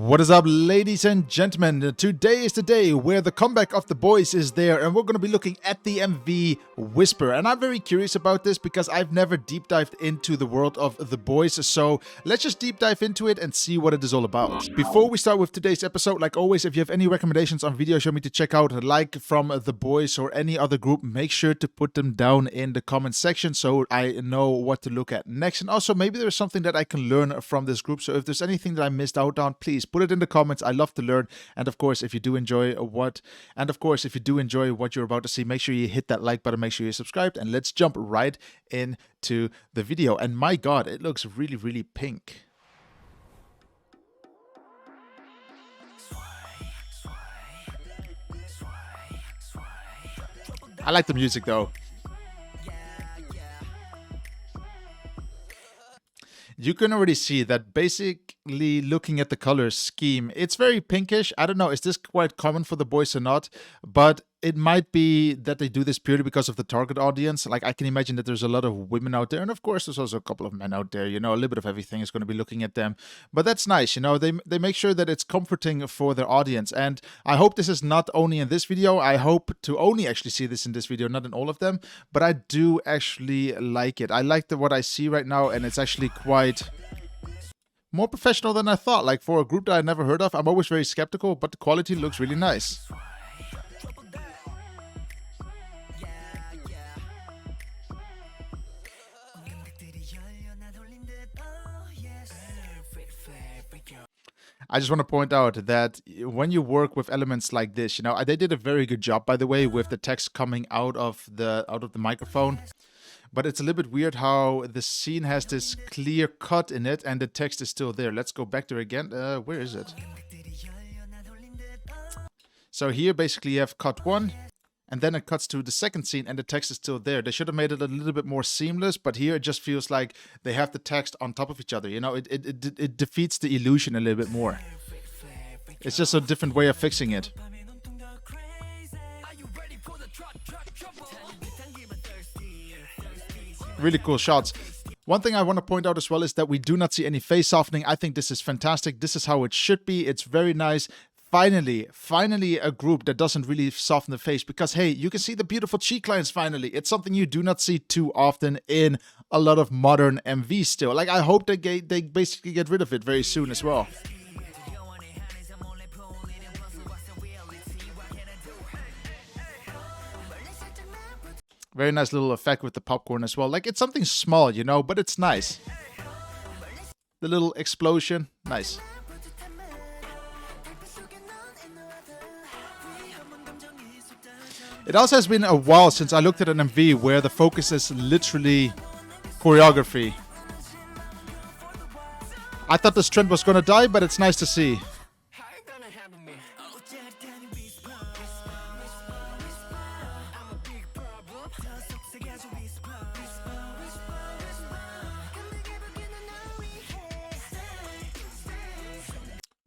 What is up, ladies and gentlemen? Today is the day where the comeback of the Boyz is there, and we're going to be looking at the MV Whisper. And I'm very curious about this because I've never deep dived into the world of the Boyz, so let's just deep dive into it and see what it is all about. Before we start with today's episode, like always, if you have any recommendations on videos you want me to check out, like from the Boyz or any other group, make sure to put them down in the comment section so I know what to look at next. And also, maybe there's something that I can learn from this group, so if there's anything that I missed out on, please put it in the comments. I love to learn. And of course, if you do enjoy what you're about to see, make sure you hit that like button, make sure you're subscribed, and let's jump right into the video. And my god, it looks really, really pink. I like the music though. You can already see that basically looking at the color scheme, it's very pinkish. I don't know, is this quite common for the Boyz or not? But it might be that they do this purely because of the target audience. Like, I can imagine that there's a lot of women out there. And of course, there's also a couple of men out there. You know, a little bit of everything is going to be looking at them. But that's nice. You know, they make sure that it's comforting for their audience. And I hope this is not only in this video. I hope to only actually see this in this video, not in all of them. But I do actually like it. I like what I see right now. And it's actually quite more professional than I thought. Like, for a group that I never heard of, I'm always very skeptical. But the quality looks really nice. I just want to point out that when you work with elements like this, you know, they did a very good job, by the way, with the text coming out of the microphone. But it's a little bit weird how the scene has this clear cut in it and the text is still there. Let's go back there again. Where is it? So here basically you have cut one, and then it cuts to the second scene and the text is still there. They should have made it a little bit more seamless, but here it just feels like they have the text on top of each other. You know, it defeats the illusion a little bit more. It's just a different way of fixing it. Really cool shots. One thing I want to point out as well is that we do not see any face softening. I think this is fantastic. This is how it should be. It's very nice. Finally a group that doesn't really soften the face, because hey, you can see the beautiful cheek lines finally. It's something you do not see too often in a lot of modern MVs still. Like, I hope they basically get rid of it very soon as well. Very nice little effect with the popcorn as well. Like, it's something small, you know, but it's nice. The little explosion, nice. It also has been a while since I looked at an MV where the focus is literally choreography. I thought this trend was gonna die, but it's nice to see.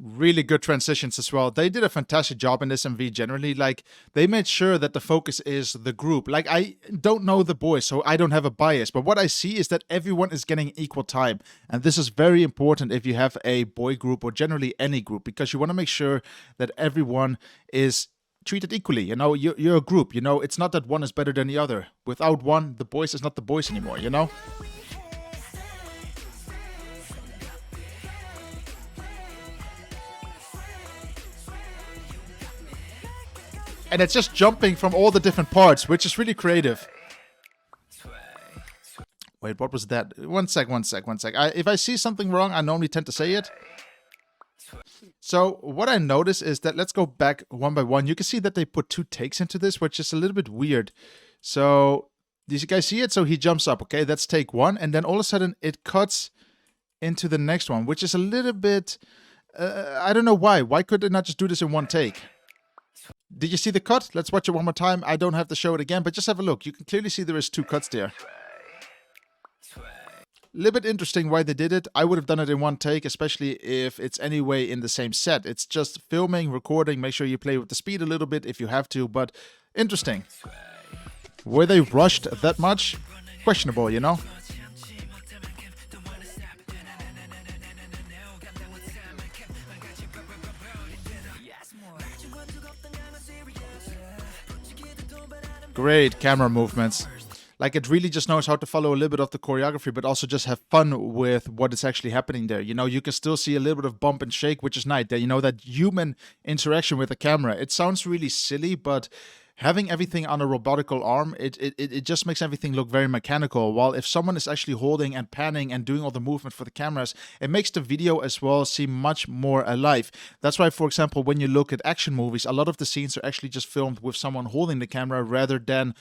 Really good transitions as well. They did a fantastic job in this MV generally. Like, they made sure that the focus is the group. Like, I don't know the Boyz, so I don't have a bias, but what I see is that everyone is getting equal time. And this is very important if you have a boy group or generally any group, because you want to make sure that everyone is treated equally. You know, you're a group, you know, it's not that one is better than the other. Without one, the Boyz is not the Boyz anymore, you know? And it's just jumping from all the different parts, which is really creative. Wait, what was that? One sec. If I see something wrong, I normally tend to say it. So what I notice is that, let's go back one by one. You can see that they put 2 takes into this, which is a little bit weird. So, did you guys see it? So he jumps up, okay? That's take 1. And then all of a sudden it cuts into the next one, which is a little bit... I don't know why. Why could they not just do this in one take? Did you see the cut? Let's watch it one more time. I don't have to show it again, but just have a look. You can clearly see there is 2 cuts there. A little bit interesting why they did it. I would have done it in one take, especially if it's anyway in the same set. It's just filming, recording. Make sure you play with the speed a little bit if you have to, but interesting. Were they rushed that much? Questionable, you know? Great camera movements. Like, it really just knows how to follow a little bit of the choreography, but also just have fun with what is actually happening there. You know, you can still see a little bit of bump and shake, which is nice. You know, that human interaction with the camera. It sounds really silly, but having everything on a robotical arm, it just makes everything look very mechanical. While if someone is actually holding and panning and doing all the movement for the cameras, it makes the video as well seem much more alive. That's why, for example, when you look at action movies, a lot of the scenes are actually just filmed with someone holding the camera rather than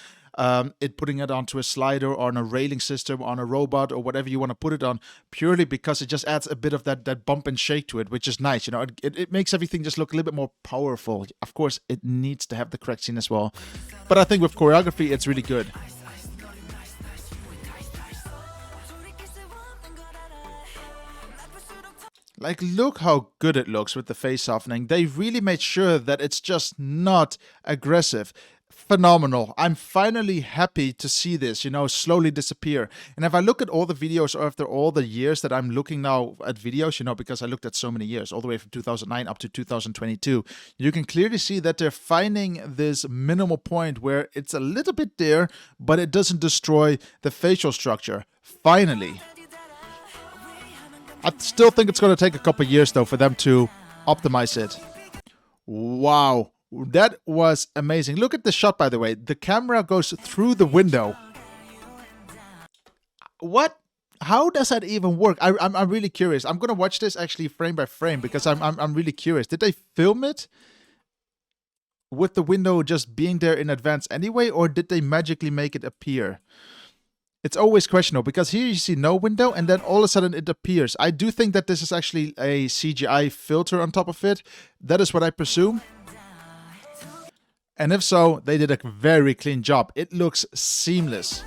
putting it onto a slider or on a railing system, on a robot or whatever you want to put it on, purely because it just adds a bit of that bump and shake to it, which is nice. You know, it makes everything just look a little bit more powerful. Of course, it needs to have the correct scene as well, but I think with choreography, it's really good. Like, look how good it looks with the face softening. They really made sure that it's just not aggressive. Phenomenal. I'm finally happy to see this, you know, slowly disappear. And if I look at all the videos after all the years that I'm looking now at videos, you know, because I looked at so many years, all the way from 2009 up to 2022, you can clearly see that they're finding this minimal point where it's a little bit there, but it doesn't destroy the facial structure. Finally. I still think it's going to take a couple years, though, for them to optimize it. Wow. That was amazing. Look at the shot, by the way. The camera goes through the window. What? How does that even work? I'm really curious. I'm gonna watch this actually frame by frame because I'm really curious. Did they film it with the window just being there in advance anyway, or did they magically make it appear? It's always questionable because here you see no window and then all of a sudden it appears. I do think that this is actually a CGI filter on top of it. That is what I presume. And if so, they did a very clean job. It looks seamless.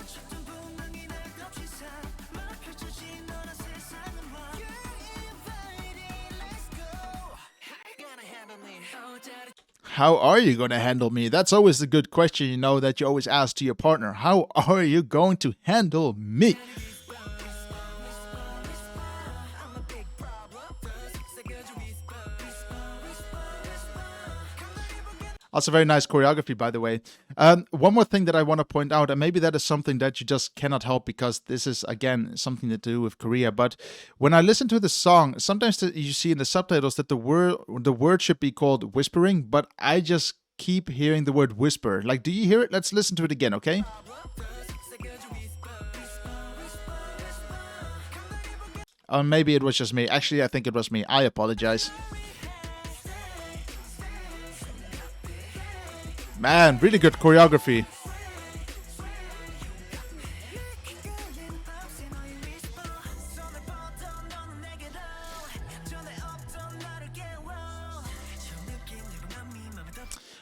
How are you going to handle me? That's always a good question, you know, that you always ask to your partner. How are you going to handle me? Also, very nice choreography, by the way. One more thing that I want to point out, and maybe that is something that you just cannot help because this is, again, something to do with Korea. But when I listen to the song, sometimes you see in the subtitles that the word should be called whispering, but I just keep hearing the word whisper. Like, do you hear it? Let's listen to it again, okay? Maybe it was just me. Actually, I think it was me. I apologize. Man, really good choreography.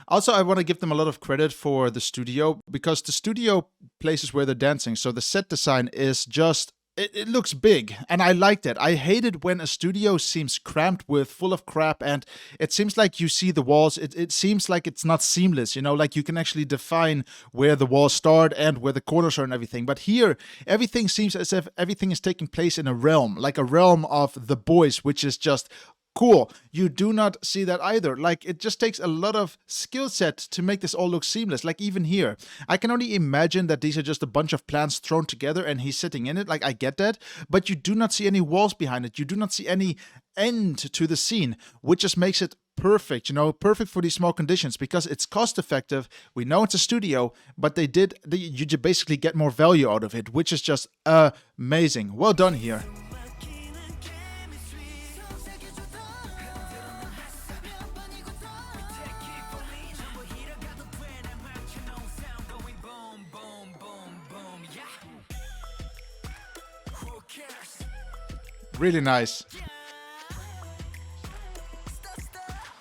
Also, I want to give them a lot of credit for the studio because the studio places where they're dancing, so the set design is just... It looks big, and I liked it. I hate it when a studio seems cramped with full of crap, and it seems like you see the walls. It seems like it's not seamless, you know, like you can actually define where the walls start and where the corners are and everything. But here, everything seems as if everything is taking place in a realm, like a realm of the Boyz, which is just... cool. You do not see that either. Like, it just takes a lot of skill set to make this all look seamless. Like, even here, I can only imagine that these are just a bunch of plants thrown together and he's sitting in it. Like, I get that, but you do not see any walls behind it. You do not see any end to the scene, which just makes it perfect, you know, perfect for these small conditions because it's cost effective. We know it's a studio, but you basically get more value out of it, which is just amazing. Well done here. Really nice.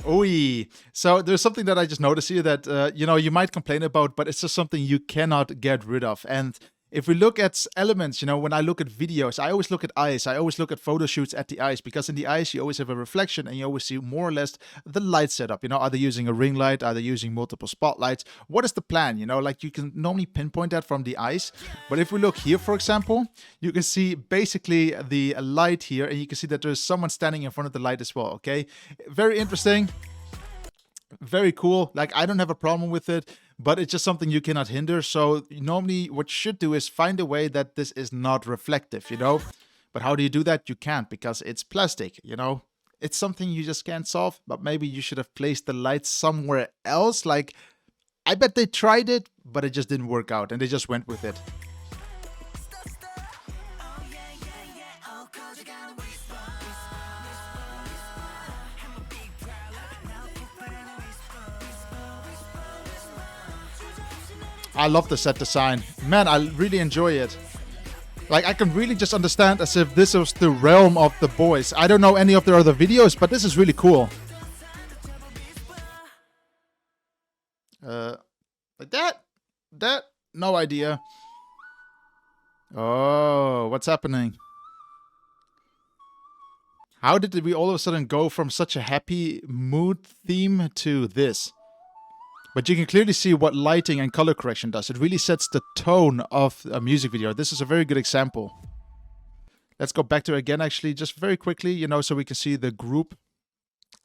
Oi. So there's something that I just noticed here that, you know, you might complain about, but it's just something you cannot get rid of. And if we look at elements, you know, when I look at videos, I always look at eyes. I always look at photo shoots at the eyes because in the eyes, you always have a reflection and you always see more or less the light setup. You know, are they using a ring light? Are they using multiple spotlights? What is the plan? You know, like you can normally pinpoint that from the eyes. But if we look here, for example, you can see basically the light here and you can see that there's someone standing in front of the light as well. Okay. Very interesting. Very cool. Like, I don't have a problem with it. but it's just something you cannot hinder. So normally what you should do is find a way that this is not reflective, you know? But how do you do that? You can't, because it's plastic, you know? It's something you just can't solve, but maybe you should have placed the lights somewhere else. Like, I bet they tried it, but it just didn't work out, and they just went with it. I love the set design. Man, I really enjoy it. Like, I can really just understand as if this was the realm of the Boyz. I don't know any of their other videos, but this is really cool. Like that? No idea. Oh, what's happening? How did we all of a sudden go from such a happy mood theme to this? But you can clearly see what lighting and color correction does. It really sets the tone of a music video. This is a very good example. Let's go back to it again, actually, just very quickly, you know, so we can see the group.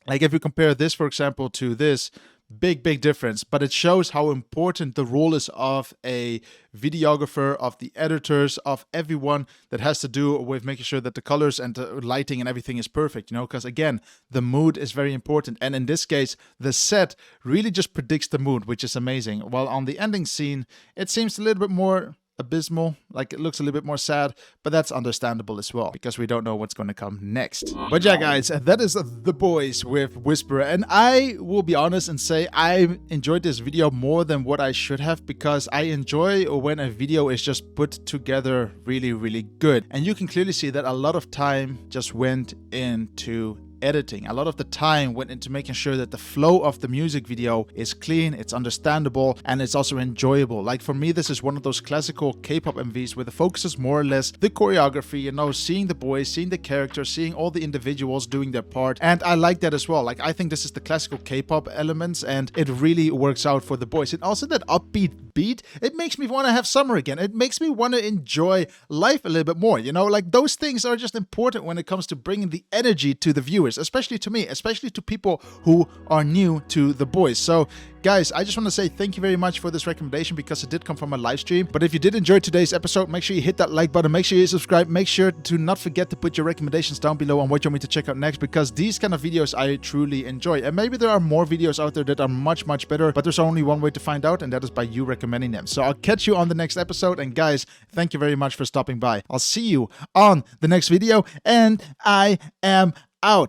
Like if you compare this, for example, to this, big difference. But it shows how important the role is of a videographer, of the editors, of everyone that has to do with making sure that the colors and the lighting and everything is perfect, you know, because again, the mood is very important. And in this case, the set really just predicts the mood, which is amazing. While on the ending scene, it seems a little bit more abysmal, like it looks a little bit more sad, but that's understandable as well, because we don't know what's going to come next. But yeah, guys, that is The Boyz with Whisperer, and I will be honest and say I enjoyed this video more than what I should have, because I enjoy when a video is just put together really good, and you can clearly see that a lot of time just went into editing. A lot of the time went into making sure that the flow of the music video is clean, it's understandable, and it's also enjoyable. Like for me, this is one of those classical K-pop MVs where the focus is more or less the choreography, you know, seeing the boys, seeing the characters, seeing all the individuals doing their part, and I like that as well. Like I think this is the classical K-pop elements, and it really works out for the Boyz. And also that upbeat beat, it makes me want to have summer again. It makes me want to enjoy life a little bit more, you know, like those things are just important when it comes to bringing the energy to the viewers, especially to me, especially to people who are new to the Boyz. So guys, I just want to say thank you very much for this recommendation, because it did come from a live stream. But if you did enjoy today's episode, make sure you hit that like button, make sure you subscribe, make sure to not forget to put your recommendations down below on what you want me to check out next, because these kind of videos I truly enjoy. And maybe there are more videos out there that are much better, but there's only one way to find out, and that is by you recommending them. So I'll catch you on the next episode, and guys, thank you very much for stopping by. I'll see you on the next video, and I am out.